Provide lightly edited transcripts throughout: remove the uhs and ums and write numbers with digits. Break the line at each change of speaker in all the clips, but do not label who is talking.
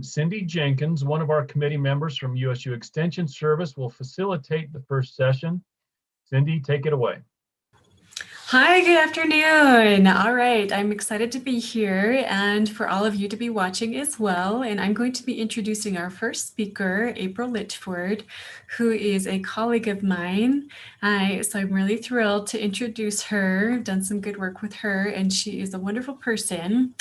Cindy Jenkins, one of our committee members from USU Extension Service, will facilitate the first session. Cindy, take it away.
Hi, good afternoon. All right, I'm excited to be here and for all of you to be watching as well. And I'm going to be introducing our first speaker, April Litchford, who is a colleague of mine. So I'm really thrilled to introduce her. I've done some good work with her, and she is a wonderful person.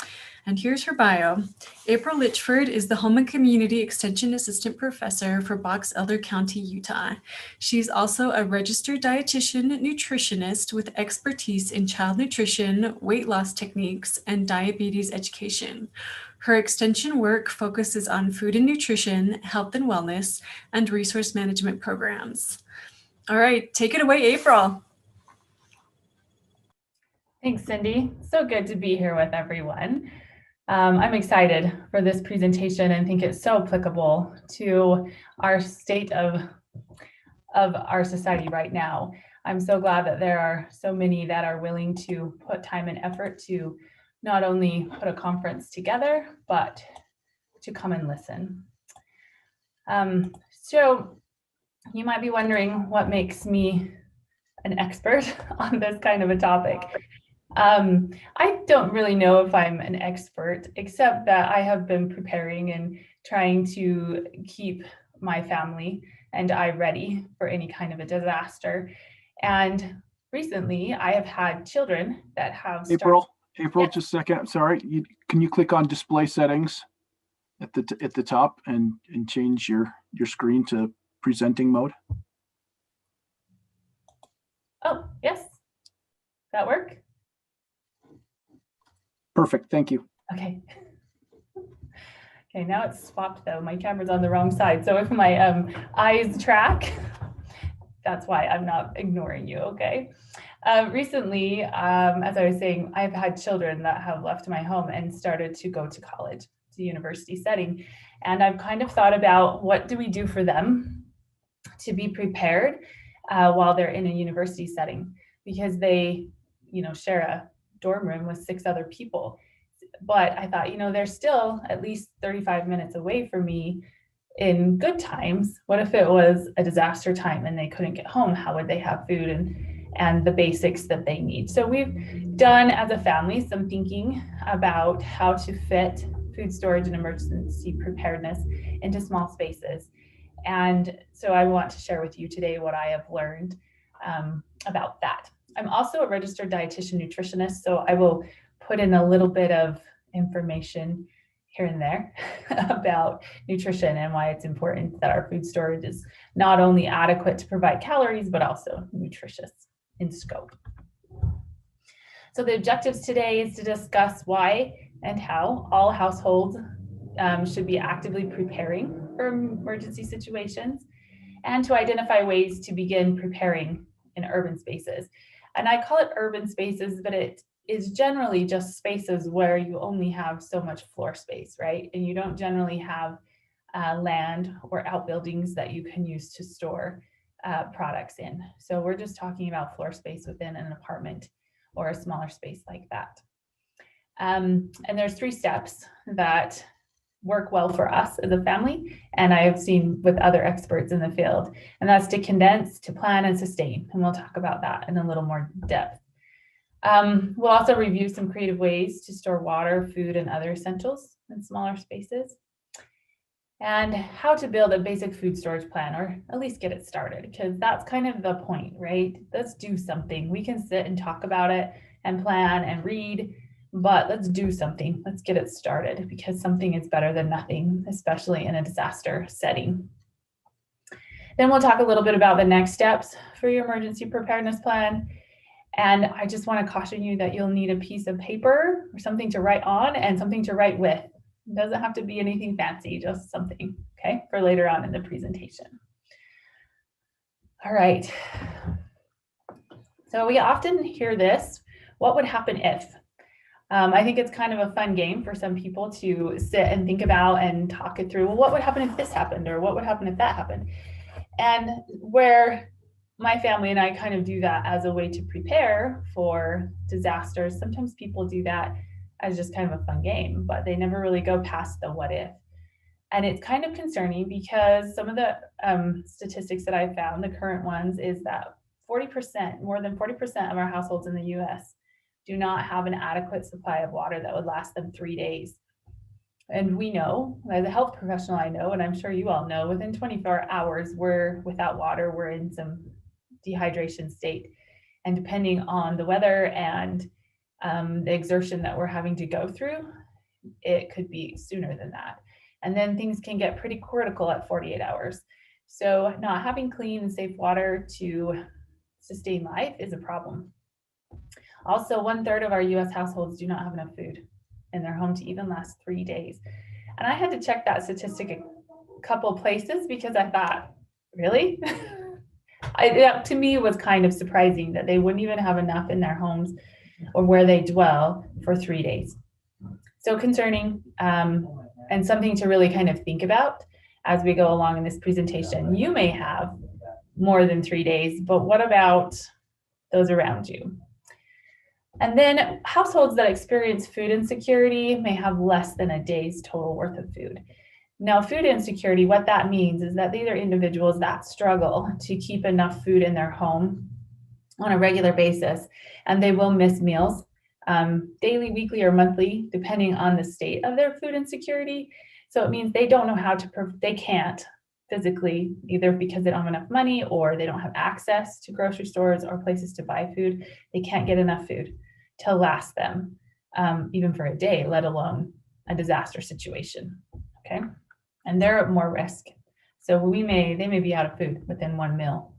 And here's her bio. April Litchford is the Home and Community Extension Assistant Professor for Box Elder County, Utah. She's also a registered dietitian nutritionist with expertise in child nutrition, weight loss techniques, and diabetes education. Her extension work focuses on food and nutrition, health and wellness, and resource management programs. All right, take it away, April.
Thanks, Cindy. So good to be here with everyone. I'm excited for this presentation and think it's so applicable to our state of our society right now. I'm so glad that there are so many that are willing to put time and effort to not only put a conference together, but to come and listen. So you might be wondering what makes me an expert on this kind of a topic. I don't really know if I'm an expert, except that I have been preparing and trying to keep my family and I ready for any kind of a disaster. And recently I have had children that have
April,
yeah.
Just a second. Sorry. Can you click on display settings at the top and change your screen to presenting mode?
Oh, yes. That work?
Perfect. Thank you.
Okay. Okay, now it's swapped though. My camera's on the wrong side. So if my eyes track, that's why I'm not ignoring you, okay? Recently, as I was saying, I've had children that have left my home and started to go to college, to university setting. And I've kind of thought about what do we do for them to be prepared while they're in a university setting, because they, share a dorm room with 6 other people. But I thought, they're still at least 35 minutes away from me in good times. What if it was a disaster time and they couldn't get home? How would they have food and the basics that they need? So we've done as a family some thinking about how to fit food storage and emergency preparedness into small spaces. And so I want to share with you today what I have learned about that. I'm also a registered dietitian nutritionist, so I will put in a little bit of information here and there about nutrition and why it's important that our food storage is not only adequate to provide calories, but also nutritious in scope. So the objectives today is to discuss why and how all households should be actively preparing for emergency situations, and to identify ways to begin preparing in urban spaces. And I call it urban spaces, but it is generally just spaces where you only have so much floor space, right? And you don't generally have land or outbuildings that you can use to store products in. So we're just talking about floor space within an apartment or a smaller space like that. And there's 3 steps that work well for us as a family, and I have seen with other experts in the field, and that's to condense, to plan, and sustain. And we'll talk about that in a little more depth. We'll also review some creative ways to store water, food, and other essentials in smaller spaces, and how to build a basic food storage plan, or at least get it started, because that's kind of the point, right? Let's do something. We can sit and talk about it and plan and read, but let's do something. Let's get it started, because something is better than nothing, especially in a disaster setting. Then we'll talk a little bit about the next steps for your emergency preparedness plan. And I just want to caution you that you'll need a piece of paper or something to write on and something to write with. It doesn't have to be anything fancy, just something, okay, for later on in the presentation. All right. So we often hear this, what would happen if? I think it's kind of a fun game for some people to sit and think about and talk it through. Well, what would happen if this happened? Or what would happen if that happened? And where my family and I kind of do that as a way to prepare for disasters. Sometimes people do that as just kind of a fun game, but they never really go past the what if. And it's kind of concerning because some of the statistics that I found, the current ones, is that 40%, more than 40% of our households in the US do not have an adequate supply of water that would last them 3 days. And we know, as a health professional, I know, and I'm sure you all know, within 24 hours, we're without water, we're in some dehydration state. And depending on the weather and the exertion that we're having to go through, it could be sooner than that. And then things can get pretty critical at 48 hours. So not having clean and safe water to sustain life is a problem. Also, 1/3 of our US households do not have enough food in their home to even last 3 days. And I had to check that statistic a couple places because I thought, really? That to me was kind of surprising that they wouldn't even have enough in their homes or where they dwell for 3 days. So concerning, and something to really kind of think about as we go along in this presentation. You may have more than 3 days, but what about those around you? And then households that experience food insecurity may have less than a day's total worth of food. Now, food insecurity, what that means is that these are individuals that struggle to keep enough food in their home on a regular basis, and they will miss meals daily, weekly, or monthly, depending on the state of their food insecurity. So it means they don't know how to, they can't physically, either because they don't have enough money or they don't have access to grocery stores or places to buy food. They can't get enough food to last them, even for a day, let alone a disaster situation, okay? And they're at more risk. So they may be out of food within one meal.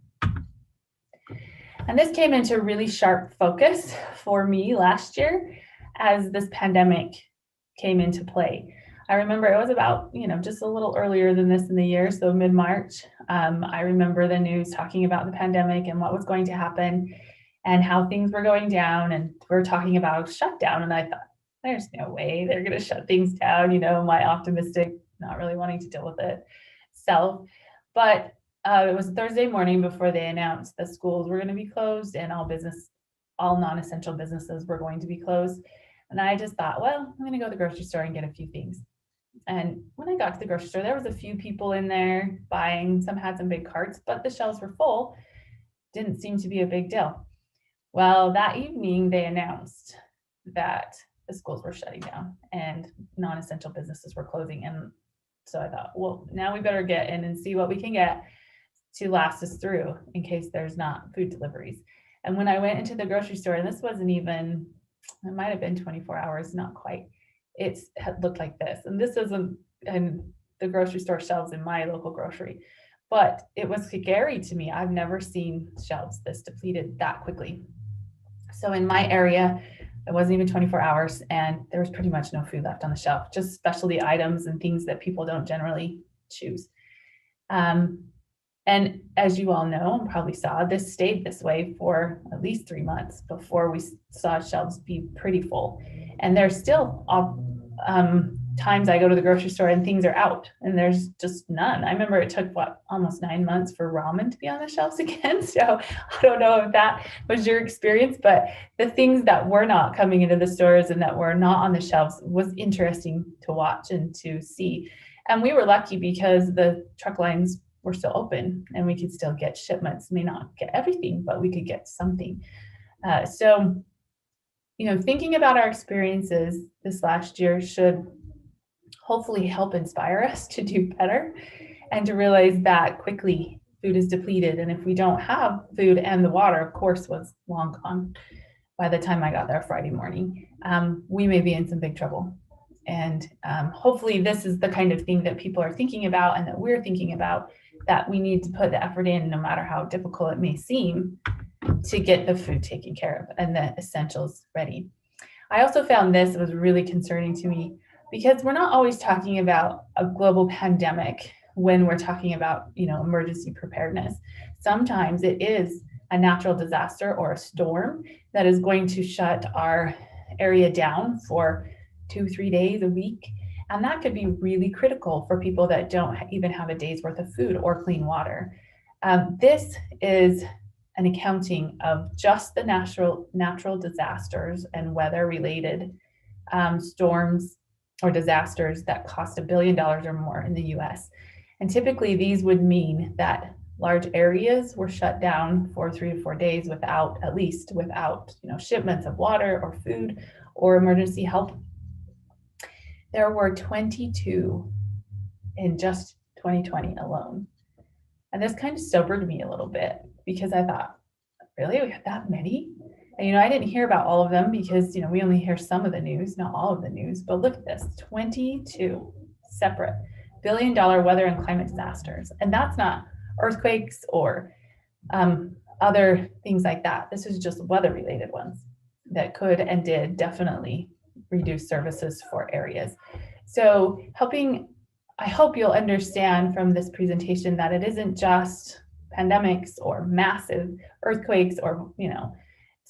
And this came into really sharp focus for me last year as this pandemic came into play. I remember it was about, just a little earlier than this in the year, so mid-March. I remember the news talking about the pandemic and what was going to happen and how things were going down, and we're talking about shutdown. And I thought, there's no way they're going to shut things down, my optimistic, not really wanting to deal with it self. But it was Thursday morning before they announced that schools were going to be closed and all non-essential businesses were going to be closed. And I just thought, well, I'm going to go to the grocery store and get a few things. And when I got to the grocery store, there was a few people in there buying. Some had some big carts, but the shelves were full. Didn't seem to be a big deal. Well, that evening they announced that the schools were shutting down and non-essential businesses were closing. And so I thought, well, now we better get in and see what we can get to last us through in case there's not food deliveries. And when I went into the grocery store, and this wasn't even, it might have been 24 hours, not quite, it looked like this. And this isn't in the grocery store shelves in my local grocery, but it was scary to me. I've never seen shelves this depleted that quickly. So in my area, it wasn't even 24 hours and there was pretty much no food left on the shelf, just specialty items and things that people don't generally choose. And as you all know, and probably saw, this stayed this way for at least 3 months before we saw shelves be pretty full. And there's still times I go to the grocery store and things are out and there's just none. I remember it took almost 9 months for ramen to be on the shelves again. So I don't know if that was your experience, but the things that were not coming into the stores and that were not on the shelves was interesting to watch and to see. And we were lucky because the truck lines were still open and we could still get shipments. May not get everything, but we could get something. So thinking about our experiences this last year should hopefully help inspire us to do better and to realize that quickly food is depleted. And if we don't have food, and the water, of course, was long gone by the time I got there Friday morning, we may be in some big trouble. And hopefully this is the kind of thing that people are thinking about and that we're thinking about, that we need to put the effort in, no matter how difficult it may seem, to get the food taken care of and the essentials ready. I also found this was really concerning to me because we're not always talking about a global pandemic when we're talking about, emergency preparedness. Sometimes it is a natural disaster or a storm that is going to shut our area down for 2-3 days, a week. And that could be really critical for people that don't even have a day's worth of food or clean water. This is an accounting of just the natural disasters and weather-related storms or disasters that cost $1 billion or more in the US. And typically these would mean that large areas were shut down for 3 to 4 days without shipments of water or food or emergency help. There were 22 in just 2020 alone. And this kind of sobered me a little bit because I thought, really, we had that many? And, I didn't hear about all of them because, we only hear some of the news, not all of the news, but look at this, 22 separate $1 billion weather and climate disasters. And that's not earthquakes or other things like that. This is just weather related ones that could and did definitely reduce services for areas. So I hope you'll understand from this presentation that it isn't just pandemics or massive earthquakes or,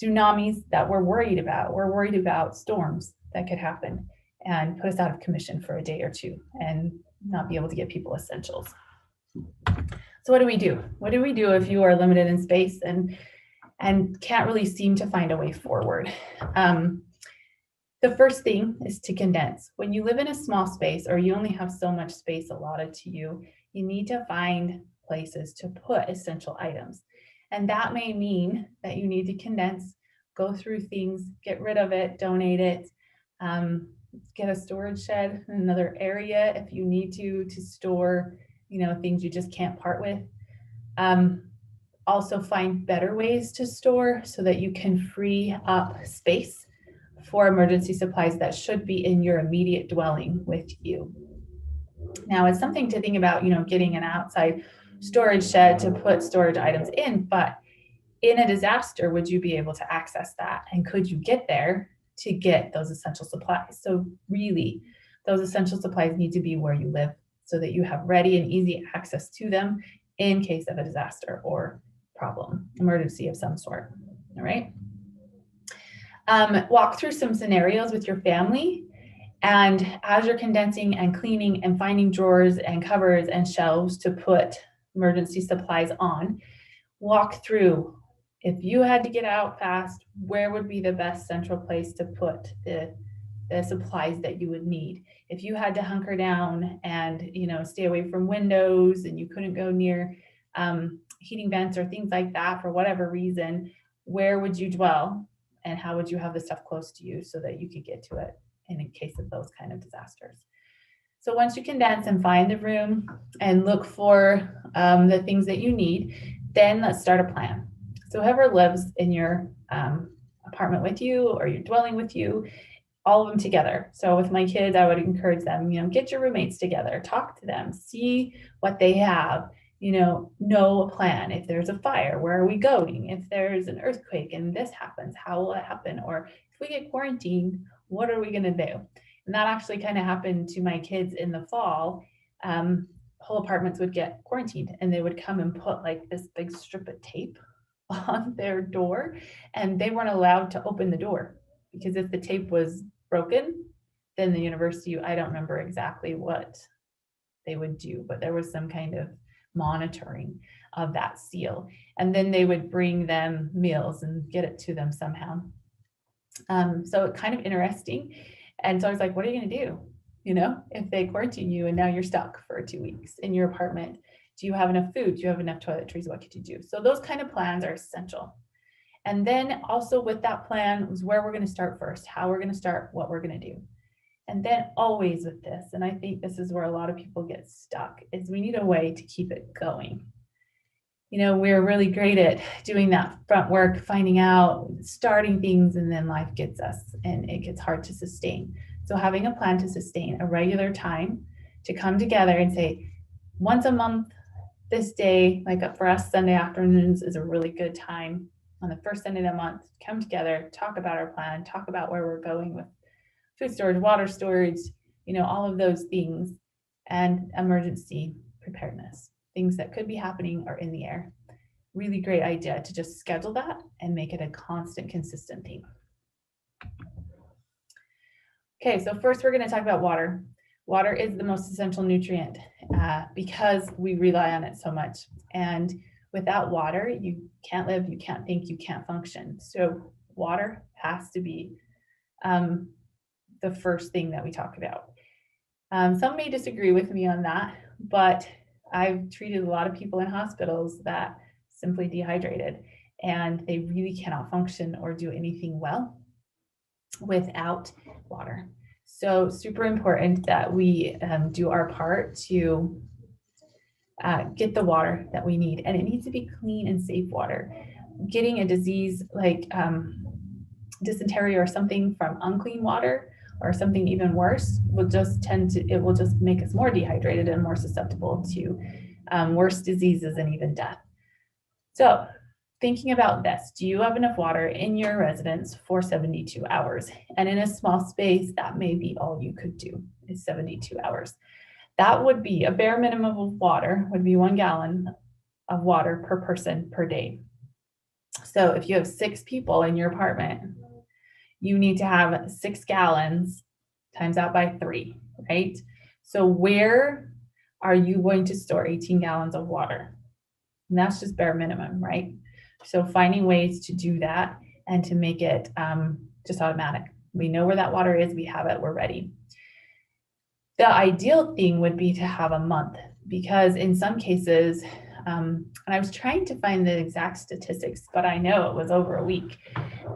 tsunamis that we're worried about. We're worried about storms that could happen and put us out of commission for a day or two and not be able to get people essentials. So what do we do? What do we do if you are limited in space and can't really seem to find a way forward? The first thing is to condense. When you live in a small space or you only have so much space allotted to you, you need to find places to put essential items. And that may mean that you need to condense, go through things, get rid of it, donate it, get a storage shed in another area if you need to store, things you just can't part with. Also find better ways to store so that you can free up space for emergency supplies that should be in your immediate dwelling with you. Now, it's something to think about, getting an outside storage shed to put storage items in, but in a disaster, would you be able to access that? And could you get there to get those essential supplies? So really, those essential supplies need to be where you live so that you have ready and easy access to them in case of a disaster or problem, emergency of some sort, all right? Walk through some scenarios with your family. And as you're condensing and cleaning and finding drawers and cupboards and shelves to put emergency supplies on, walk through, if you had to get out fast, where would be the best central place to put the supplies that you would need? If you had to hunker down and, stay away from windows and you couldn't go near heating vents or things like that for whatever reason, where would you dwell? And how would you have the stuff close to you so that you could get to it in case of those kind of disasters? So once you condense and find the room and look for the things that you need, then let's start a plan. So whoever lives in your apartment with you or your dwelling with you, all of them together. So with my kids, I would encourage them, get your roommates together, talk to them, see what they have, know a plan. If there's a fire, where are we going? If there's an earthquake and this happens, how will it happen? Or if we get quarantined, what are we going to do? And that actually kind of happened to my kids in the fall. Whole apartments would get quarantined and they would come and put like this big strip of tape on their door, and they weren't allowed to open the door because if the tape was broken, then the university, I don't remember exactly what they would do, but there was some kind of monitoring of that seal. And then they would bring them meals and get it to them somehow. So kind of interesting. And so I was like, what are you going to do? If they quarantine you and now you're stuck for 2 weeks in your apartment, do you have enough food? Do you have enough toiletries? What could you do? So those kind of plans are essential. And then also with that plan was where we're going to start first, how we're going to start, what we're going to do. And then always with this, and I think this is where a lot of people get stuck, is we need a way to keep it going. We're really great at doing that front work, finding out, starting things, and then life gets us and it gets hard to sustain. So having a plan to sustain a regular time to come together and say, once a month, this day, like for us, Sunday afternoons is a really good time on the first Sunday of the month, come together, talk about our plan, talk about where we're going with food storage, water storage, all of those things, and emergency preparedness, things that could be happening or in the air. Really great idea to just schedule that and make it a constant, consistent theme. Okay, so first we're going to talk about water. Water is the most essential nutrient because we rely on it so much. And without water, you can't live, you can't think, you can't function. So water has to be the first thing that we talk about. Some may disagree with me on that, but I've treated a lot of people in hospitals that simply dehydrated, and they really cannot function or do anything well without water. So super important that we do our part to get the water that we need, and it needs to be clean and safe water. Getting a disease like dysentery or something from unclean water, or something even worse, will just make us more dehydrated and more susceptible to worse diseases and even death. So thinking about this, do you have enough water in your residence for 72 hours? And in a small space, that may be all you could do is 72 hours. That would be a bare minimum of water, would be 1 gallon of water per person per day. So if you have 6 people in your apartment, you need to have 6 gallons times out by 3, right? So where are you going to store 18 gallons of water? And that's just bare minimum, right? So finding ways to do that and to make it just automatic. We know where that water is, we have it, we're ready. The ideal thing would be to have a month, because in some cases, and I was trying to find the exact statistics, but I know it was over a week,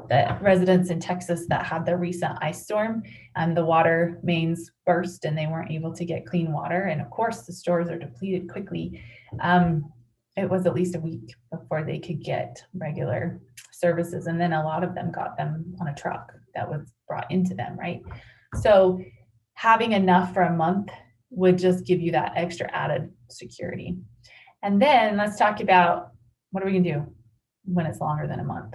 that residents in Texas that had the recent ice storm and the water mains burst and they weren't able to get clean water. And of course, the stores are depleted quickly. It was at least a week before they could get regular services. And then a lot of them got them on a truck that was brought into them, right? So having enough for a month would just give you that extra added security. And then let's talk about, what are we gonna do when it's longer than a month?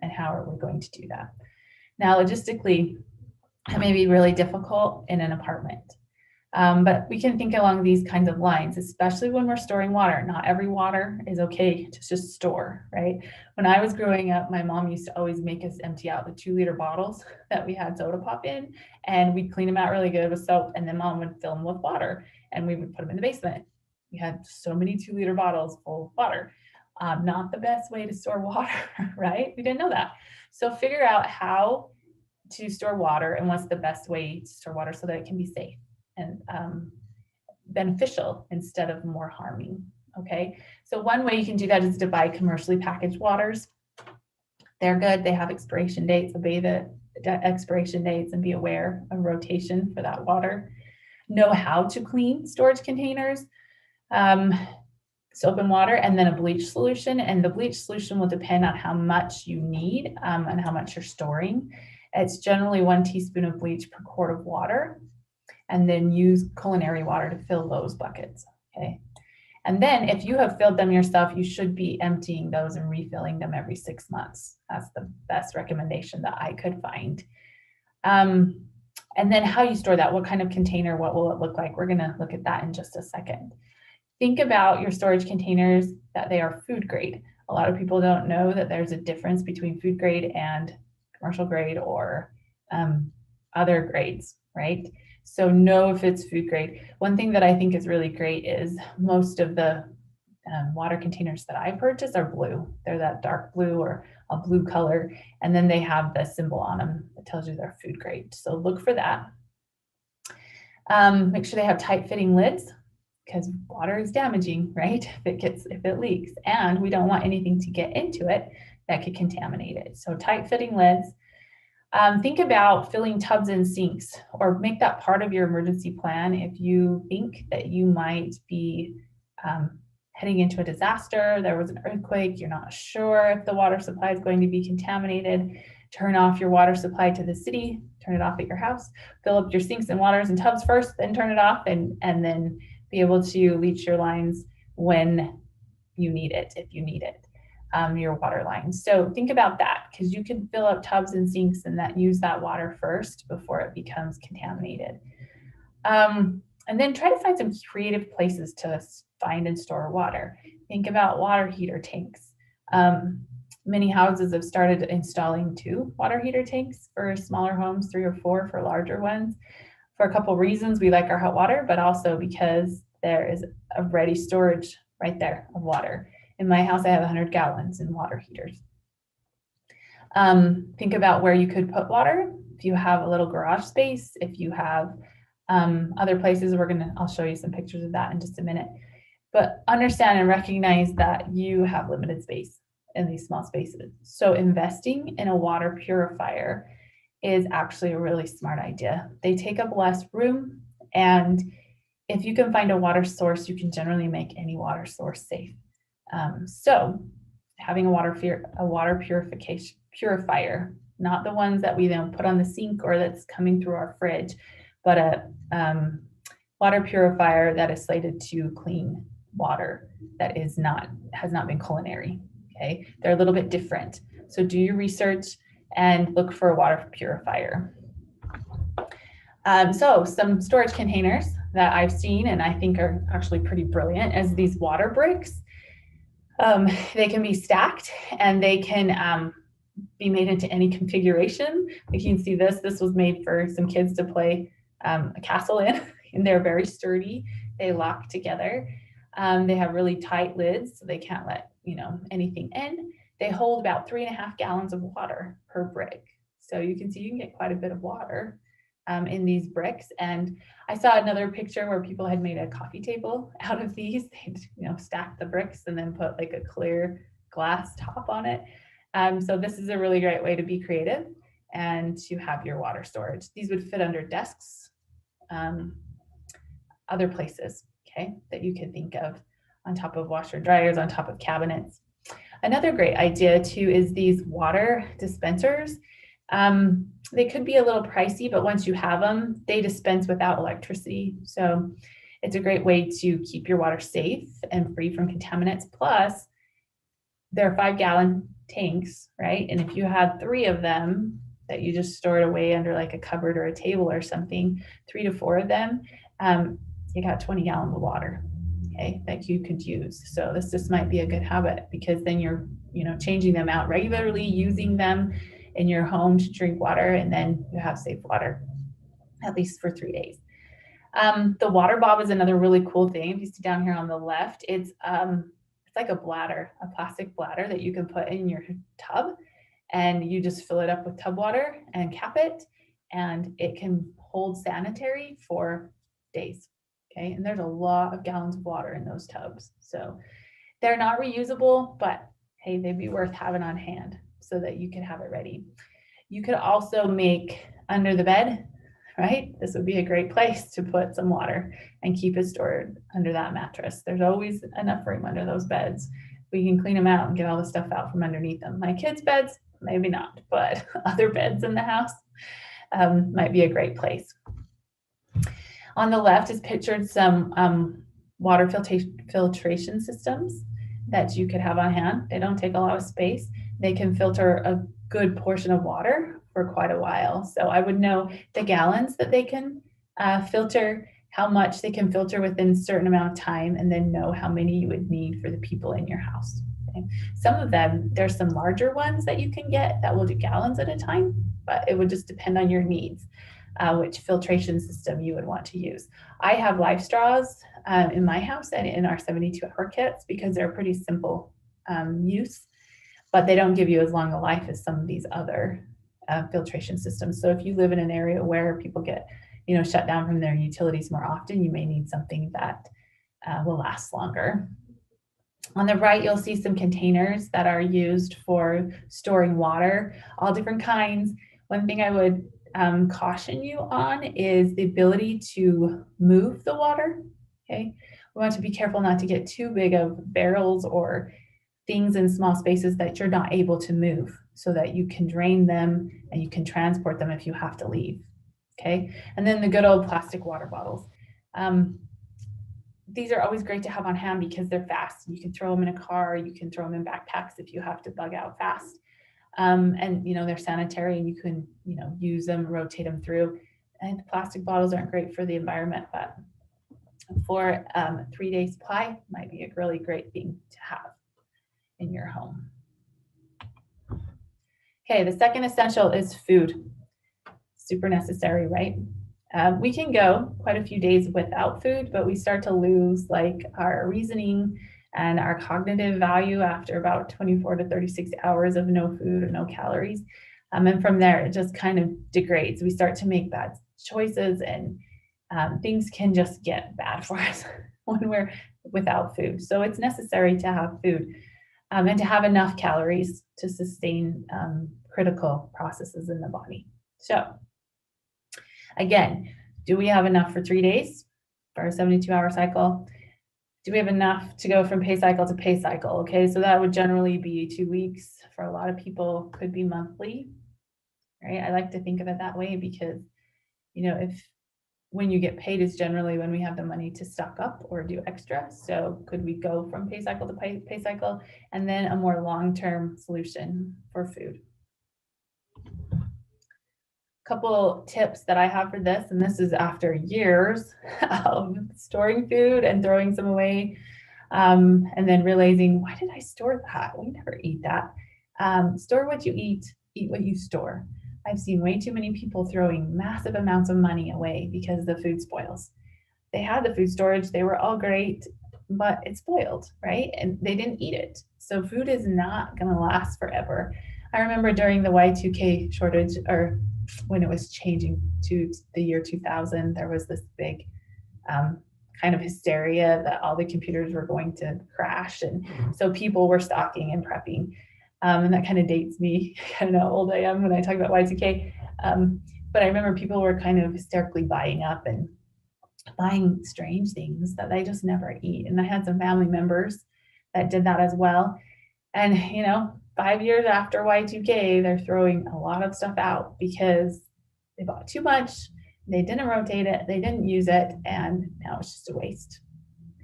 And how are we going to do that? Now, logistically, it may be really difficult in an apartment. But we can think along these kinds of lines, especially when we're storing water. Not every water is okay to just store, right? When I was growing up, my mom used to always make us empty out the 2-liter bottles that we had soda pop in, and we'd clean them out really good with soap, and then mom would fill them with water, and we would put them in the basement. We had so many 2-liter bottles full of water. Not the best way to store water, right? We didn't know that. So figure out how to store water and what's the best way to store water so that it can be safe and beneficial instead of more harming, okay? So one way you can do that is to buy commercially packaged waters. They're good, they have expiration dates, obey the expiration dates and be aware of rotation for that water. Know how to clean storage containers, soap and water, and then a bleach solution. And the bleach solution will depend on how much you need and how much you're storing. It's generally 1 teaspoon of bleach per quart of water, and then use culinary water to fill those buckets, okay? And then if you have filled them yourself, you should be emptying those and refilling them every 6 months. That's the best recommendation that I could find. And then how you store that, what kind of container, what will it look like? We're gonna look at that in just a second. Think about your storage containers that they are food grade. A lot of people don't know that there's a difference between food grade and commercial grade or other grades, right? So know if it's food grade. One thing that I think is really great is most of the water containers that I purchase are blue. They're that dark blue or a blue color, and then they have the symbol on them that tells you they're food grade. So look for that. Make sure they have tight fitting lids, because water is damaging, right? If it leaks, and we don't want anything to get into it that could contaminate it. So tight fitting lids. Think about filling tubs and sinks, or make that part of your emergency plan if you think that you might be heading into a disaster. There was an earthquake, you're not sure if the water supply is going to be contaminated. Turn off your water supply to the city, turn it off at your house, fill up your sinks and waters and tubs first, then turn it off, and then be able to leach your lines when you need it, if you need it. Your water lines. So think about that, because you can fill up tubs and sinks and use that water first before it becomes contaminated. And then try to find some creative places to find and store water. Think about water heater tanks. Many houses have started installing 2 water heater tanks for smaller homes, 3 or 4 for larger ones. For a couple reasons, we like our hot water, but also because there is a ready storage right there of water. In my house, I have 100 gallons in water heaters. Think about where you could put water. If you have a little garage space, if you have Other places I'll show you some pictures of that in just a minute. But understand and recognize that you have limited space in these small spaces. So investing in a water purifier is actually a really smart idea. They take up less room, and if you can find a water source, you can generally make any water source safe. So having a water purifier, not the ones that we then put on the sink or that's coming through our fridge, but a water purifier that is slated to clean water that has not been culinary. Okay, they're a little bit different. So do your research and look for a water purifier. So some storage containers that I've seen and I think are actually pretty brilliant is these water bricks. They can be stacked and they can be made into any configuration. Like you can see this was made for some kids to play a castle in, and they're very sturdy. They lock together. They have really tight lids, so they can't let anything in. They hold about 3.5 gallons of water per brick. So you can see you can get quite a bit of water in these bricks. And I saw another picture where people had made a coffee table out of these. They'd stack the bricks and then put like a clear glass top on it. So this is a really great way to be creative and to have your water storage. These would fit under desks, other places, okay, that you could think of, on top of washer dryers, on top of cabinets. Another great idea too is these water dispensers. They could be a little pricey, but once you have them, they dispense without electricity. So it's a great way to keep your water safe and free from contaminants. Plus, they're 5-gallon tanks, right? And if you had 3 of them that you just stored away under like a cupboard or a table or something, 3 to 4 of them, you got 20 gallons of water, okay, that you could use. So this just might be a good habit, because then you're, changing them out regularly, using them in your home to drink water, and then you have safe water, at least for 3 days. The water bob is another really cool thing. If you see down here on the left, it's like a bladder, a plastic bladder that you can put in your tub, and you just fill it up with tub water and cap it, and it can hold sanitary for days. Okay, and there's a lot of gallons of water in those tubs. So they're not reusable, but hey, they'd be worth having on hand so that you can have it ready. You could also make under the bed, right? This would be a great place to put some water and keep it stored under that mattress. There's always enough room under those beds. We can clean them out and get all the stuff out from underneath them. My kids' beds, maybe not, but other beds in the house might be a great place. On the left is pictured some water filtration systems that you could have on hand. They don't take a lot of space. They can filter a good portion of water for quite a while. So I would know the gallons that they can filter, how much they can filter within a certain amount of time, and then know how many you would need for the people in your house. Okay? Some of them, there's some larger ones that you can get that will do gallons at a time, but it would just depend on your needs, which filtration system you would want to use. I have life straws in my house and in our 72-hour kits, because they're pretty simple use, but they don't give you as long a life as some of these other filtration systems. So if you live in an area where people get shut down from their utilities more often, you may need something that will last longer. On the right, you'll see some containers that are used for storing water, all different kinds. One thing I would caution you on is the ability to move the water. Okay, we want to be careful not to get too big of barrels or things in small spaces that you're not able to move, so that you can drain them and you can transport them if you have to leave. Okay, and then the good old plastic water bottles. These are always great to have on hand because they're fast. You can throw them in a car, you can throw them in backpacks if you have to bug out fast. And they're sanitary, and you can use them, rotate them through. And plastic bottles aren't great for the environment, but for 3-day supply might be a really great thing to have in your home. Okay, the second essential is food. Super necessary, right? We can go quite a few days without food, but we start to lose like our reasoning and our cognitive value after about 24 to 36 hours of no food or no calories. And from there, it just kind of degrades. We start to make bad choices, and things can just get bad for us when we're without food. So it's necessary to have food and to have enough calories to sustain critical processes in the body. So again, do we have enough for 3 days for a 72-hour cycle? Do we have enough to go from pay cycle to pay cycle? Okay, so that would generally be 2 weeks. For a lot of people, could be monthly, right? I like to think of it that way because, if when you get paid is generally when we have the money to stock up or do extra. So could we go from pay cycle to pay cycle, and then a more long-term solution for food? Couple tips that I have for this, and this is after years of storing food and throwing some away, and then realizing, why did I store that? We never eat that. Store what you eat what you store. I've seen way too many people throwing massive amounts of money away because the food spoils. They had the food storage, they were all great, but it spoiled, right? And they didn't eat it. So food is not going to last forever. I remember during the Y2K shortage, or when it was changing to the year 2000, there was this big kind of hysteria that all the computers were going to crash. And so people were stocking and prepping. And that kind of dates me, kind of how old I am when I talk about Y2K. But I remember people were kind of hysterically buying up and buying strange things that they just never eat. And I had some family members that did that as well. And, 5 years after Y2K, they're throwing a lot of stuff out because they bought too much, they didn't rotate it, they didn't use it, and now it's just a waste.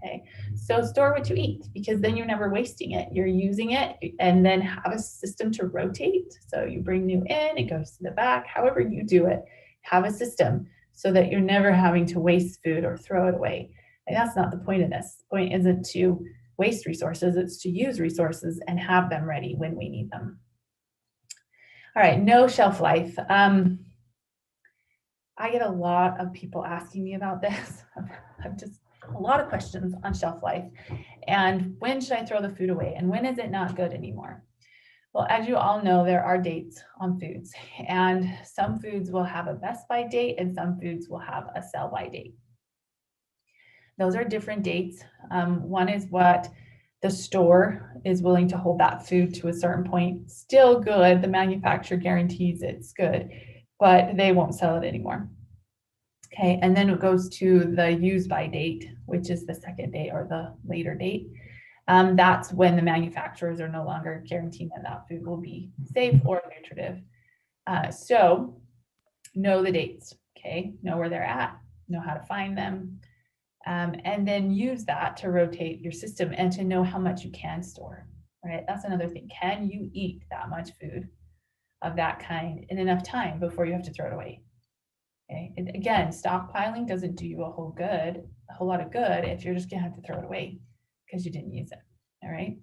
Okay, so store what you eat, because then you're never wasting it. You're using it, and then have a system to rotate. So you bring new in, it goes to the back, however you do it, have a system so that you're never having to waste food or throw it away. And that's not the point of this. The point isn't to waste resources, it's to use resources and have them ready when we need them. All right, no shelf life. I get a lot of people asking me about this. I've just a lot of questions on shelf life and when should I throw the food away and when is it not good anymore? Well, as you all know, there are dates on foods, and some foods will have a best by date and some foods will have a sell by date. Those are different dates. One is what the store is willing to hold that food to a certain point. Still good, the manufacturer guarantees it's good, but they won't sell it anymore. Okay, and then it goes to the use by date, which is the second date or the later date. That's when the manufacturers are no longer guaranteeing that that food will be safe or nutritive. So know the dates, okay? Know where they're at, know how to find them, and then use that to rotate your system and to know how much you can store, right? That's another thing. Can you eat that much food of that kind in enough time before you have to throw it away? Okay. And again, stockpiling doesn't do you a whole lot of good if you're just gonna have to throw it away because you didn't use it. All right.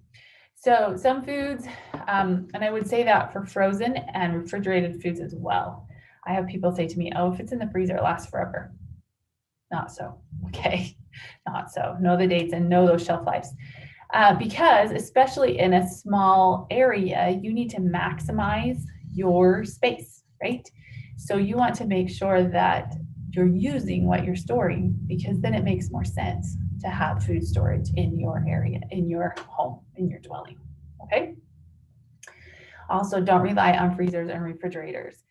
So some foods, and I would say that for frozen and refrigerated foods as well. I have people say to me, oh, if it's in the freezer, it lasts forever. Not so. Okay. Not so. Know the dates and know those shelf lives. Because especially in a small area, you need to maximize your space, right? So you want to make sure that you're using what you're storing, because then it makes more sense to have food storage in your area, in your home, in your dwelling, okay? Also, don't rely on freezers and refrigerators.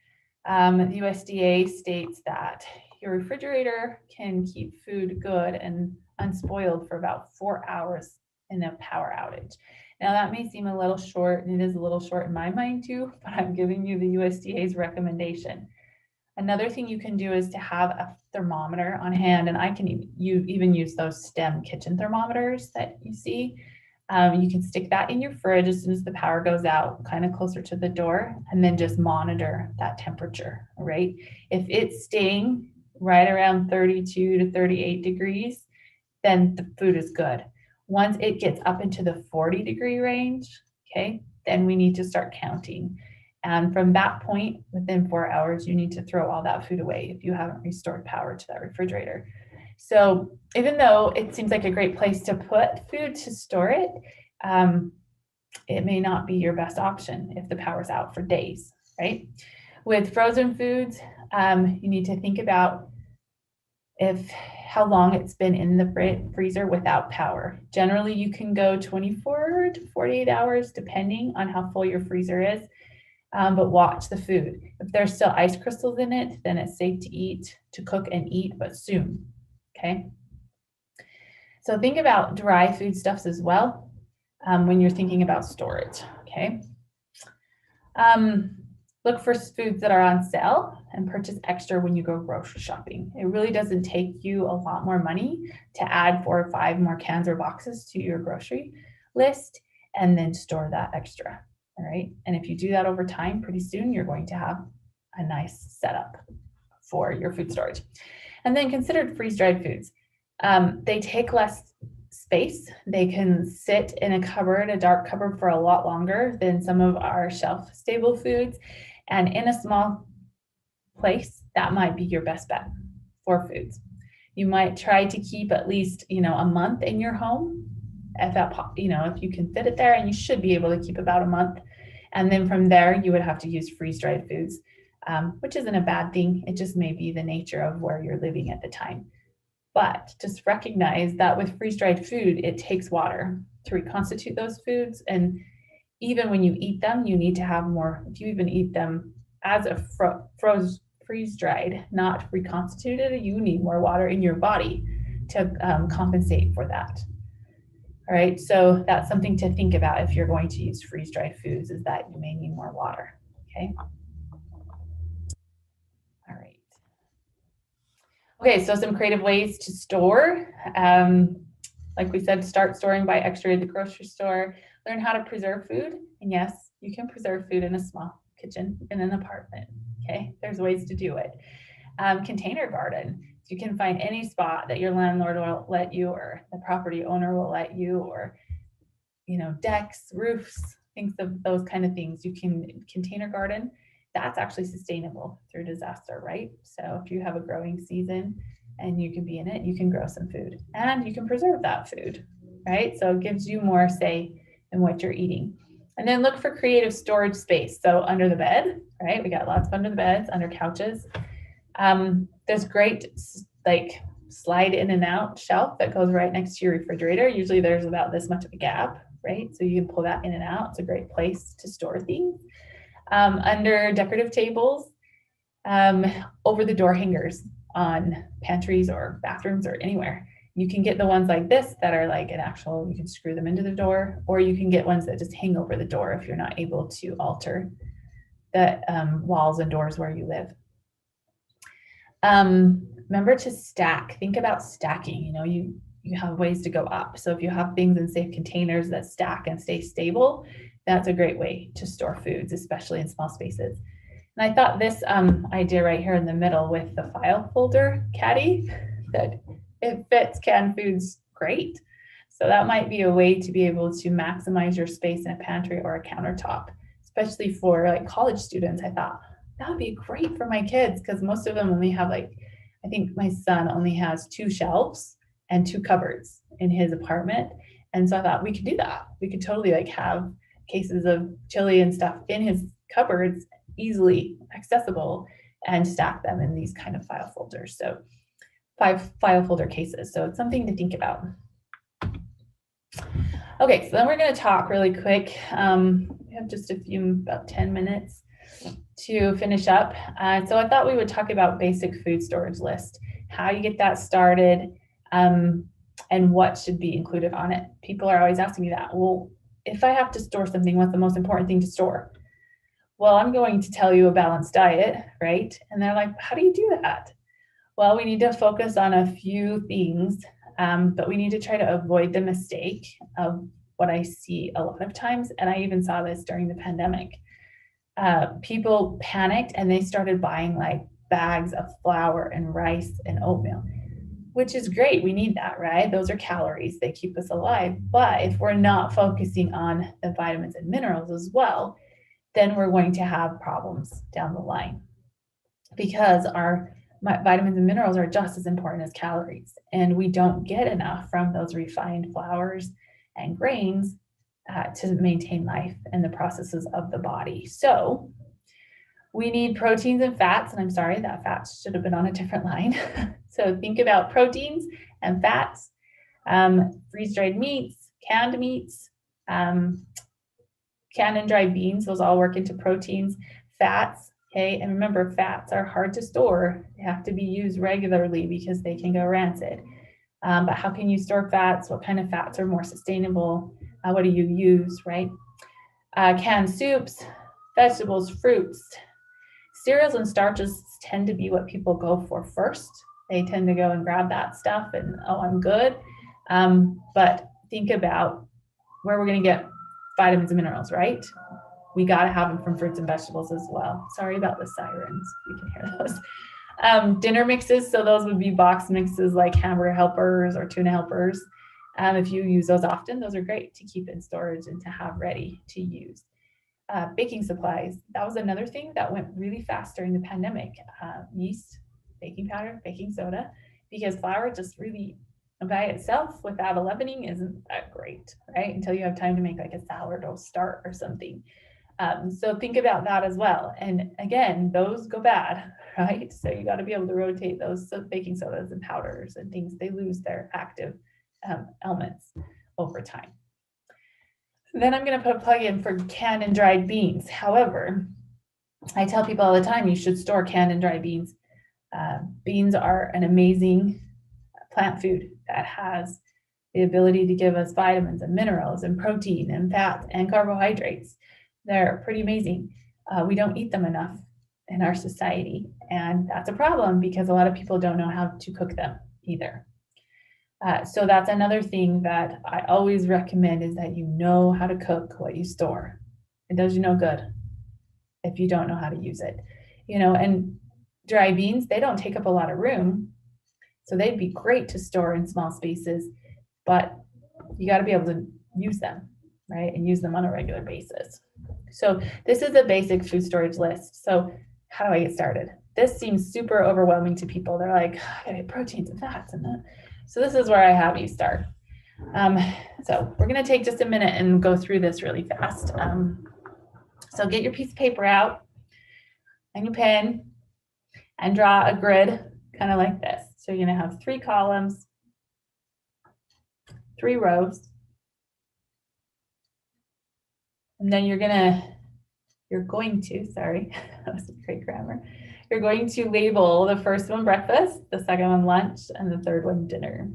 The USDA states that your refrigerator can keep food good and unspoiled for about 4 hours in a power outage. Now that may seem a little short, and it is a little short in my mind too, but I'm giving you the USDA's recommendation. Another thing you can do is to have a thermometer on hand, and I can even use those STEM kitchen thermometers that you see. You can stick that in your fridge as soon as the power goes out, kind of closer to the door, and then just monitor that temperature, right? If it's staying right around 32 to 38 degrees, then the food is good. Once it gets up into the 40-degree range, okay, then we need to start counting. And from that point, within 4 hours, you need to throw all that food away if you haven't restored power to that refrigerator. So even though it seems like a great place to put food to store it, it may not be your best option if the power's out for days, right? With frozen foods, you need to think about how long it's been in the freezer without power. Generally, you can go 24 to 48 hours, depending on how full your freezer is. But watch the food. If there's still ice crystals in it, then it's safe to cook and eat, but soon, okay? So think about dry foodstuffs as well when you're thinking about storage, okay? Look for foods that are on sale and purchase extra when you go grocery shopping. It really doesn't take you a lot more money to add 4 or 5 more cans or boxes to your grocery list and then store that extra. All right. And if you do that over time, pretty soon you're going to have a nice setup for your food storage. And then consider freeze-dried foods. They take less space. They can sit in a cupboard, a dark cupboard, for a lot longer than some of our shelf-stable foods. And in a small place, that might be your best bet for foods. You might try to keep at least, a month in your home. If you can fit it there, and you should be able to keep about a month. And then from there, you would have to use freeze-dried foods, which isn't a bad thing. It just may be the nature of where you're living at the time. But just recognize that with freeze-dried food, it takes water to reconstitute those foods. And even when you eat them, you need to have more. If you even eat them as a freeze-dried, not reconstituted, you need more water in your body to compensate for that. All right, so that's something to think about if you're going to use freeze-dried foods, is that you may need more water, okay? All right. Okay, so some creative ways to store. Like we said, start storing by extra at the grocery store. Learn how to preserve food. And yes, you can preserve food in a small kitchen in an apartment, okay? There's ways to do it. Container garden. You can find any spot that your landlord will let you, or the property owner will let you, or decks, roofs, things of those kind of things. You can container garden. That's actually sustainable through disaster, right? So if you have a growing season and you can be in it, you can grow some food and you can preserve that food, right? So it gives you more say in what you're eating. And then look for creative storage space. So under the bed, right? We got lots of under the beds, under couches. There's great slide in and out shelf that goes right next to your refrigerator. Usually there's about this much of a gap, right? So you can pull that in and out. It's a great place to store things. Under decorative tables, over the door hangers on pantries or bathrooms or anywhere. You can get the ones like this that are like you can screw them into the door, or you can get ones that just hang over the door if you're not able to alter the walls and doors where you live. Remember to stack. Think about stacking. You have ways to go up. So if you have things in safe containers that stack and stay stable, that's a great way to store foods, especially in small spaces. And I thought this idea right here in the middle with the file folder caddy, that it fits canned foods great. So that might be a way to be able to maximize your space in a pantry or a countertop, especially for like college students. I thought that would be great for my kids, because most of them only have I think my son only has 2 shelves and 2 cupboards in his apartment. And so I thought we could do that. We could totally have cases of chili and stuff in his cupboards, easily accessible, and stack them in these kind of file folders. So 5 file folder cases. So it's something to think about. Okay, so then we're going to talk really quick. We have just about 10 minutes to finish up. So I thought we would talk about basic food storage list, how you get that started, and what should be included on it. People are always asking me that. Well, if I have to store something, what's the most important thing to store? Well, I'm going to tell you a balanced diet, right? And they're like, how do you do that? Well, we need to focus on a few things, but we need to try to avoid the mistake of what I see a lot of times. And I even saw this during the pandemic. People panicked and they started buying bags of flour and rice and oatmeal, which is great. We need that, right? Those are calories. They keep us alive. But if we're not focusing on the vitamins and minerals as well, then we're going to have problems down the line, because our vitamins and minerals are just as important as calories. And we don't get enough from those refined flours and grains to maintain life and the processes of the body. So We need proteins and fats, and I'm sorry, that fat should have been on a different line. So think about proteins and fats, freeze-dried meats, canned meats, canned and dried beans, those all work into proteins, fats, okay? And remember, fats are hard to store. They have to be used regularly because they can go rancid. But how can you store fats? What kind of fats are more sustainable? What do you use, right? Canned soups, vegetables, fruits. Cereals and starches tend to be what people go for first. They tend to go and grab that stuff and, oh, I'm good. But think about where we're going to get vitamins and minerals, right? We got to have them from fruits and vegetables as well. Sorry about the sirens. You can hear those. Dinner mixes. So those would be box mixes like hamburger helpers or tuna helpers. If you use those often, those are great to keep in storage and to have ready to use. Baking supplies. That was another thing that went really fast during the pandemic. Yeast, baking powder, baking soda, because flour just really by itself without a leavening isn't that great, right? Until you have time to make like a sourdough start or something. So think about that as well. And again, those go bad, right? So you got to be able to rotate those baking sodas and powders and things. They lose their active elements over time. Then I'm going to put a plug in for canned and dried beans. However, I tell people all the time, you should store canned and dried beans. Beans are an amazing plant food that has the ability to give us vitamins and minerals and protein and fat and carbohydrates. They're pretty amazing. We don't eat them enough in our society, and that's a problem because a lot of people don't know how to cook them either. So that's another thing that I always recommend is that you know how to cook what you store. It does you no good if you don't know how to use it. You know, and dry beans, they don't take up a lot of room. So they'd be great to store in small spaces, but you got to be able to use them, right? And use them on a regular basis. So this is a basic food storage list. So how do I get started? This seems super overwhelming to people. They're like, I gotta get proteins and fats and that. So this is where I have you start. So we're gonna take just a minute and go through this really fast. So get your piece of paper out and your pen and draw a grid kind of like this. So you're gonna have 3 columns, 3 rows. And then you're going to, sorry, that was great grammar. You're going to label the first one breakfast, the second one lunch, and the third one dinner.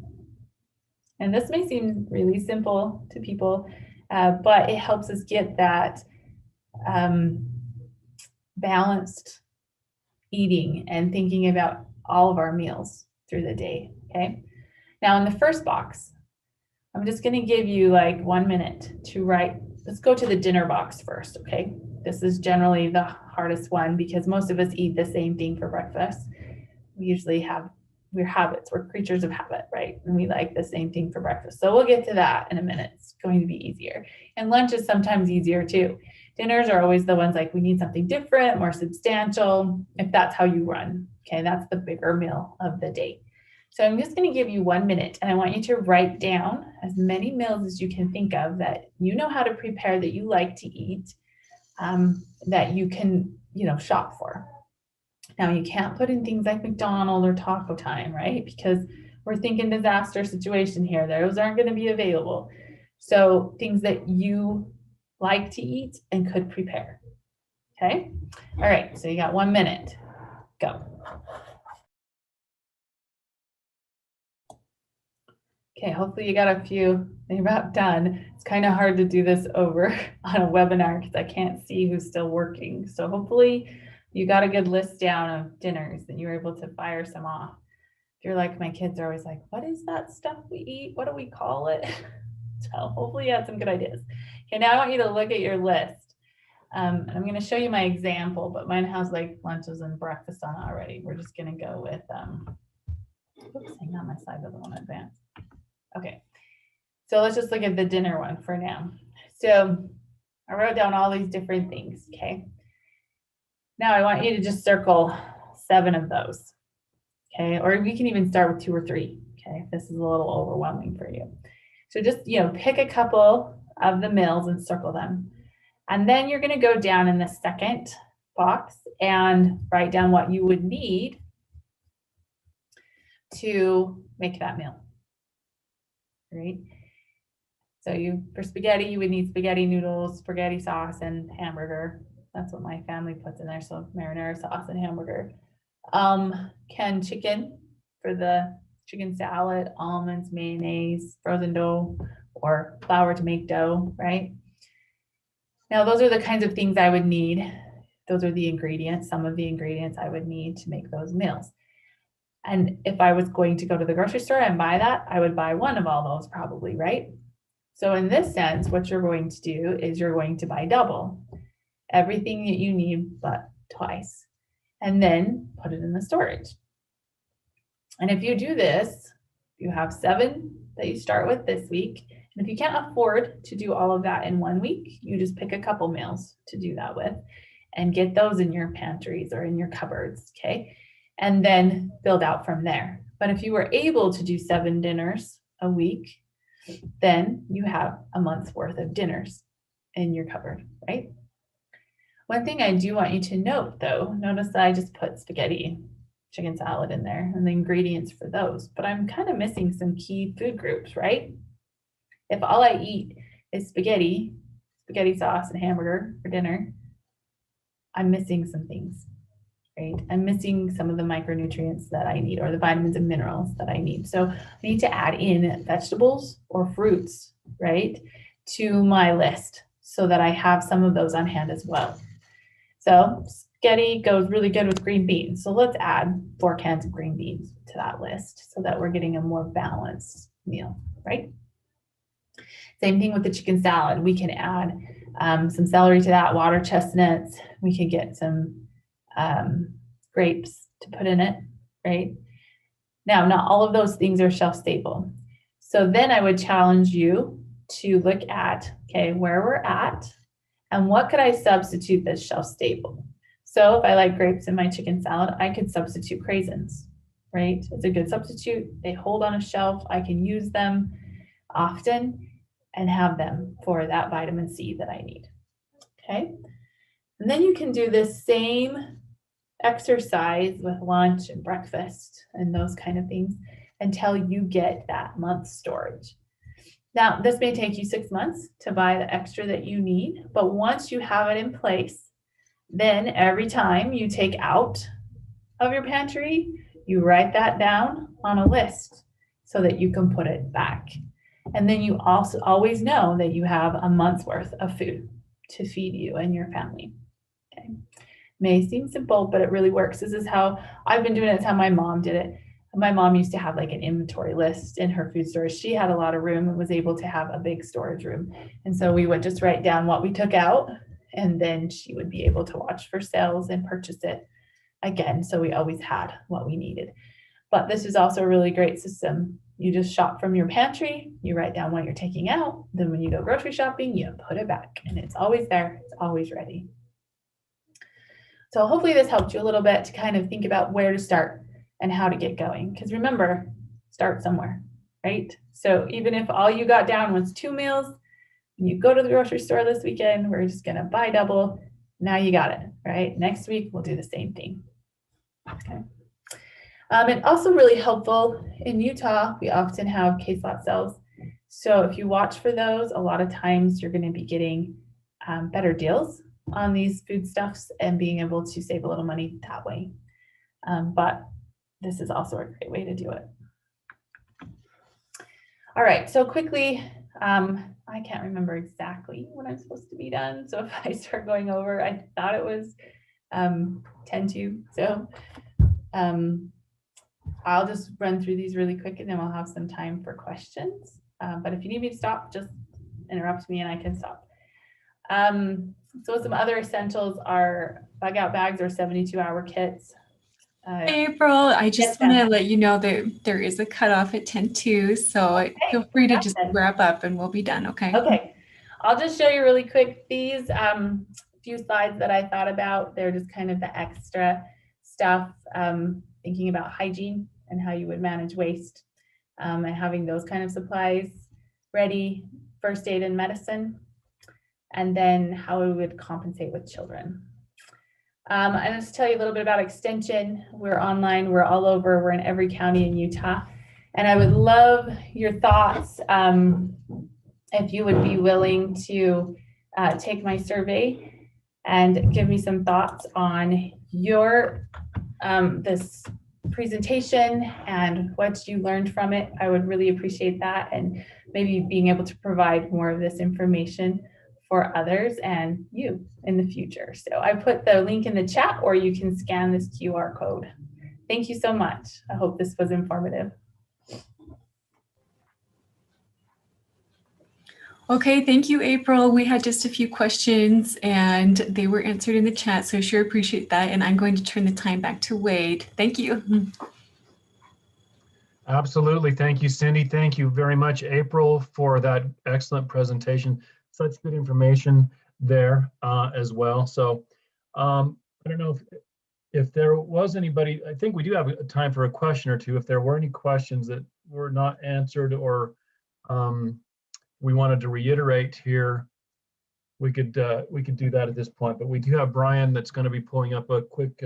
And this may seem really simple to people, but it helps us get that balanced eating and thinking about all of our meals through the day, okay? Now in the first box, I'm just gonna give you like 1 minute to write. Let's go to the dinner box first, okay? This is generally the hardest one because most of us eat the same thing for breakfast. We're habits, we're creatures of habit, right? And we like the same thing for breakfast. So we'll get to that in a minute. It's going to be easier. And lunch is sometimes easier too. Dinners are always the ones like we need something different, more substantial, if that's how you run, okay? That's the bigger meal of the day. So I'm just going to give you 1 minute and I want you to write down as many meals as you can think of that you know how to prepare, that you like to eat, that you can, shop for. Now you can't put in things like McDonald's or Taco Time, right? Because we're thinking disaster situation here. Those aren't going to be available. So things that you like to eat and could prepare. Okay. All right. So you got 1 minute. Go. Okay, hopefully you got a few. You're about done. It's kind of hard to do this over on a webinar because I can't see who's still working. So hopefully you got a good list down of dinners and you were able to fire some off. If you're like my kids are always like, what is that stuff we eat? What do we call it? So hopefully you had some good ideas. Okay, now I want you to look at your list. I'm going to show you my example, but mine has like lunches and breakfast on it already. We're just going to go with, oops, hang on, my slide doesn't want to advance. Okay, so let's just look at the dinner one for now. So I wrote down all these different things, okay? Now I want you to just circle 7 of those, okay? Or we can even start with 2 or 3, okay? If this is a little overwhelming for you. So just, pick a couple of the meals and circle them. And then you're gonna go down in the second box and write down what you would need to make that meal. Right? So for spaghetti, you would need spaghetti noodles, spaghetti sauce, and hamburger. That's what my family puts in there. So marinara sauce and hamburger. Canned chicken for the chicken salad, almonds, mayonnaise, frozen dough, or flour to make dough, right? Now, those are the kinds of things I would need. Those are the ingredients, some of the ingredients I would need to make those meals. And if I was going to go to the grocery store and buy that, I would buy one of all those probably, right? So in this sense, what you're going to do is you're going to buy double, everything that you need but twice, and then put it in the storage. And if you do this, you have 7 that you start with this week. And if you can't afford to do all of that in 1 week, you just pick a couple meals to do that with and get those in your pantries or in your cupboards, okay? And then build out from there. But if you were able to do 7 dinners a week, then you have a month's worth of dinners in your cupboard, right? One thing I do want you to note though, notice that I just put spaghetti, chicken salad in there and the ingredients for those, but I'm kind of missing some key food groups, right? If all I eat is spaghetti sauce and hamburger for dinner, I'm missing some things, right? I'm missing some of the micronutrients that I need or the vitamins and minerals that I need. So I need to add in vegetables or fruits, right, to my list so that I have some of those on hand as well. So spaghetti goes really good with green beans. So let's add 4 cans of green beans to that list so that we're getting a more balanced meal, right? Same thing with the chicken salad. We can add some celery to that, water chestnuts. We can get some grapes to put in it, right? Now, not all of those things are shelf stable. So then I would challenge you to look at, okay, where we're at and what could I substitute that's shelf stable? So if I like grapes in my chicken salad, I could substitute craisins, right? It's a good substitute. They hold on a shelf. I can use them often and have them for that vitamin C that I need, okay? And then you can do this same exercise with lunch and breakfast and those kind of things until you get that month's storage. Now, this may take you 6 months to buy the extra that you need, but once you have it in place, then every time you take out of your pantry, you write that down on a list so that you can put it back. And then you also always know that you have a month's worth of food to feed you and your family. Okay. May seem simple, but it really works. This is how I've been doing it. It's how my mom did it. My mom used to have like an inventory list in her food storage. She had a lot of room and was able to have a big storage room. And so we would just write down what we took out, and then she would be able to watch for sales and purchase it again. So we always had what we needed. But this is also a really great system. You just shop from your pantry, you write down what you're taking out. Then when you go grocery shopping, you put it back and it's always there. It's always ready. So hopefully this helped you a little bit to kind of think about where to start and how to get going. Because remember, start somewhere, right? So even if all you got down was 2 meals, when you go to the grocery store this weekend, we're just gonna buy double. Now you got it, right? Next week, we'll do the same thing, okay? And also really helpful, in Utah, we often have case lot sales. So if you watch for those, a lot of times you're gonna be getting better deals on these foodstuffs and being able to save a little money that way. But this is also a great way to do it. All right, so quickly, I can't remember exactly when I'm supposed to be done. So if I start going over, I thought it was 10 to, so I'll just run through these really quick and then we'll have some time for questions. But if you need me to stop, just interrupt me and I can stop. So some other essentials are bug out bags or 72-hour kits.
April, I just want to let you know that there is a cutoff at 10:02, so okay, feel free to just wrap up and we'll be done, okay?
Okay, I'll just show you really quick these few slides that I thought about. They're just kind of the extra stuff, thinking about hygiene and how you would manage waste and having those kind of supplies ready, first aid and medicine, and then how we would compensate with children. And just tell you a little bit about Extension. We're online, we're all over, we're in every county in Utah. And I would love your thoughts if you would be willing to take my survey and give me some thoughts on your this presentation and what you learned from it. I would really appreciate that, and maybe being able to provide more of this information for others and you in the future. So I put the link in the chat, or you can scan this QR code. Thank you so much. I hope this was informative.
Okay, thank you, April. We had just a few questions and they were answered in the chat, so I sure appreciate that. And I'm going to turn the time back to Wade. Thank you.
Absolutely. Thank you, Cindy. Thank you very much, April, for that excellent presentation. Such good information there as well. So I don't know if there was anybody, I think we do have time for a question or two. If there were any questions that were not answered or we wanted to reiterate here, we could do that at this point. But we do have Brian that's going to be pulling up a quick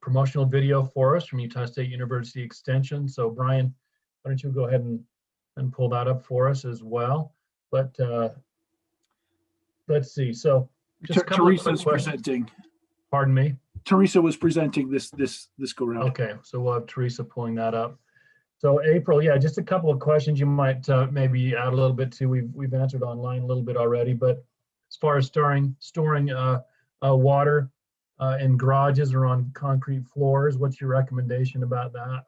promotional video for us from Utah State University Extension. So Brian, why don't you go ahead and pull that up for us as well. But let's see. So just a couple of quick questions.
Presenting.
Pardon me?
Teresa was presenting this go round.
Okay, so we'll have Teresa pulling that up. So April, yeah, just a couple of questions you might maybe add a little bit to. We've answered online a little bit already, but as far as storing water in garages or on concrete floors, what's your recommendation about that?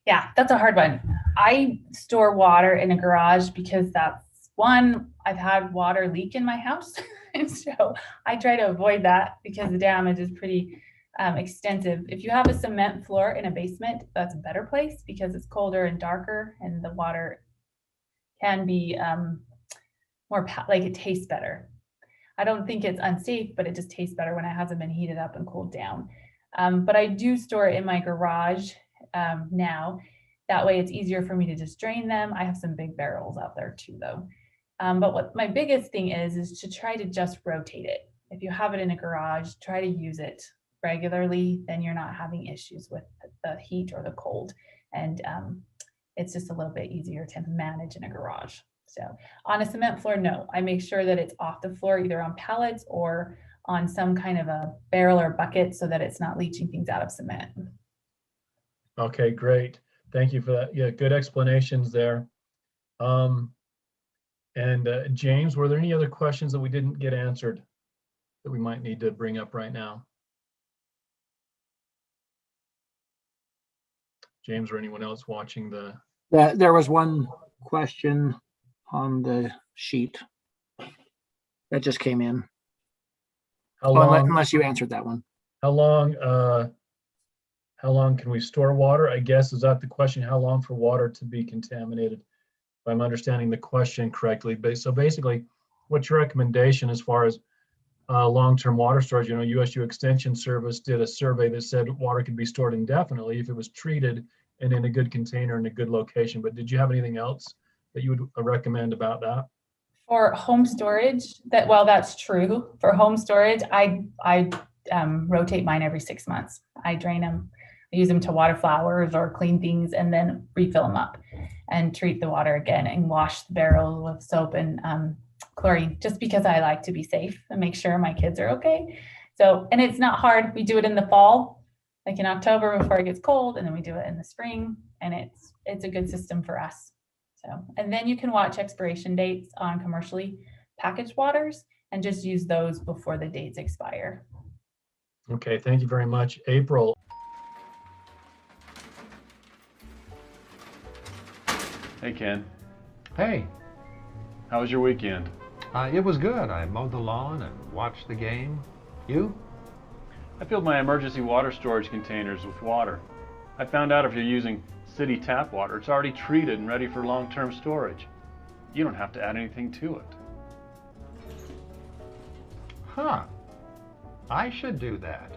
Yeah, that's a hard one. I store water in a garage because that's one, I've had water leak in my house. And so I try to avoid that because the damage is pretty extensive. If you have a cement floor in a basement, that's a better place because it's colder and darker and the water can be more like it tastes better. I don't think it's unsafe, but it just tastes better when it hasn't been heated up and cooled down. But I do store it in my garage now. That way it's easier for me to just drain them. I have some big barrels out there too though. But what my biggest thing is to try to just rotate it. If you have it in a garage, try to use it regularly, then you're not having issues with the heat or the cold. And it's just a little bit easier to manage in a garage. So on a cement floor, no, I make sure that it's off the floor, either on pallets or on some kind of a barrel or bucket so that it's not leaching things out of cement.
Okay, great. Thank you for that. Yeah, good explanations there. James, were there any other questions that we didn't get answered that we might need to bring up right now? James or anyone else watching the?
There was one question on the sheet that just came in.
How long?
Unless you answered that one.
How long can we store water? I guess, is that the question? How long for water to be contaminated? If I'm understanding the question correctly. So basically, what's your recommendation as far as long-term water storage? You know, USU Extension Service did a survey that said water could be stored indefinitely if it was treated and in a good container in a good location. But did you have anything else that you would recommend about that?
For home storage, that's true. For home storage, I rotate mine every 6 months. I drain them, I use them to water flowers or clean things, and then refill them up and treat the water again and wash the barrels with soap and chlorine, just because I like to be safe and make sure my kids are okay. So, and it's not hard. We do it in the fall, like in October before it gets cold, and then we do it in the spring, and it's a good system for us. So, and then you can watch expiration dates on commercially packaged waters and just use those before the dates expire.
Okay, thank you very much. April.
Hey, Ken.
Hey,
How was your weekend?
it was good. I mowed the lawn and watched the game. You?
I filled my emergency water storage containers with water. I found out if you're using city tap water, it's already treated and ready for long-term storage. You don't have to add anything to it.
Huh. I should do that.